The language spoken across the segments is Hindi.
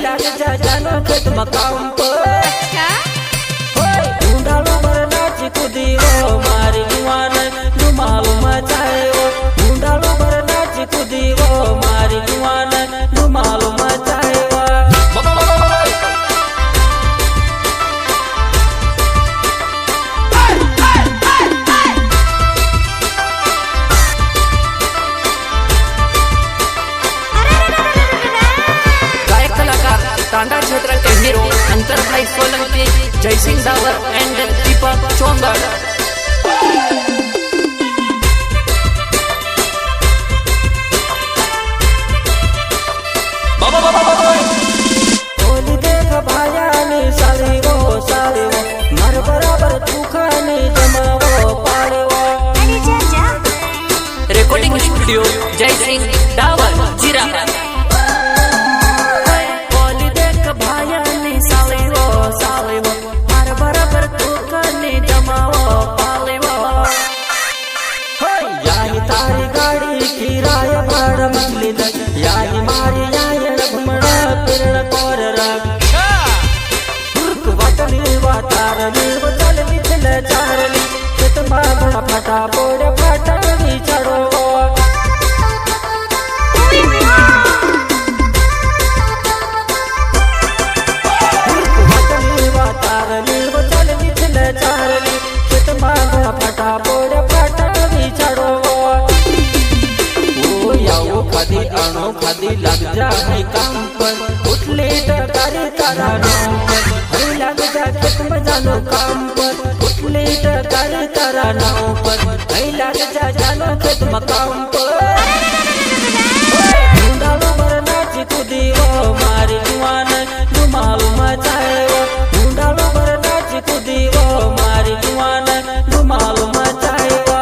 लाग जा जानो खेत मकाम पर ढूंढालो बरनाची कुदी वो मारी जुआन धुमाल मचाए वो ढूंढालो बरनाची कुदी वो मारी जुआन धुमाल मचाए वो टांडा क्षेत्र के हीरो अंतर भाई सोलंकी, जयसिंह डावर एंड दीपक चोंगड़। ओली देख भाया नी साली वो मर बराबर चूखा नी जमावो पाड़े वो। रिकॉर्डिंग स्टूडियो जयसिंह डावर जीरा। तारी गाड़ी किराया भाड़ा मछली याही मारी याही घुमड़ा फिरण कोर रख वतनी वातार नीव चल मिथिल चारली चित मागण फटा बोड़ फटा भी चढ़ो वतनी वातार नीव चल मिथिल चारली चित मागण फटा बोड़ फटा भी चढ़ो खादी अणो खादी लग जा है काम पर उठले टकारी तारा नाम पर हरी लग जा खेत में जानो काम पर उठले टकारी तारा नाम पर हरी लग जा जानो खेत में काम पर ढूंढालो बरनाची कुदी वो मारी जुआन धुमाल मचाए वो ढूंढालो बरनाची कुदी वो मारी जुआन धुमाल मचाए वो।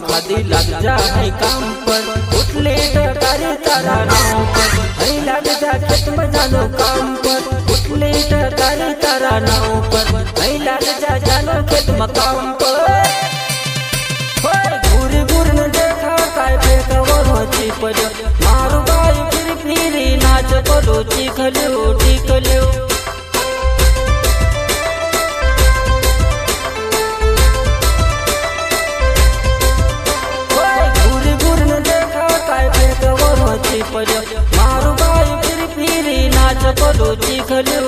खादी लग जा है काम पर उठले टकारी तारा नाव पर नहीं लग जा खेत में जानो काम पर उठले टकारी तारा नाव पर नहीं लग जा जानो खेत में काम पर घूर घूर न देखा काय पे कवर होची पर मारू बाई फिर नाच पलो चीखल्यो घूर घूर पर्यो मारू भाई फिर नाच बोलो चीखल्यो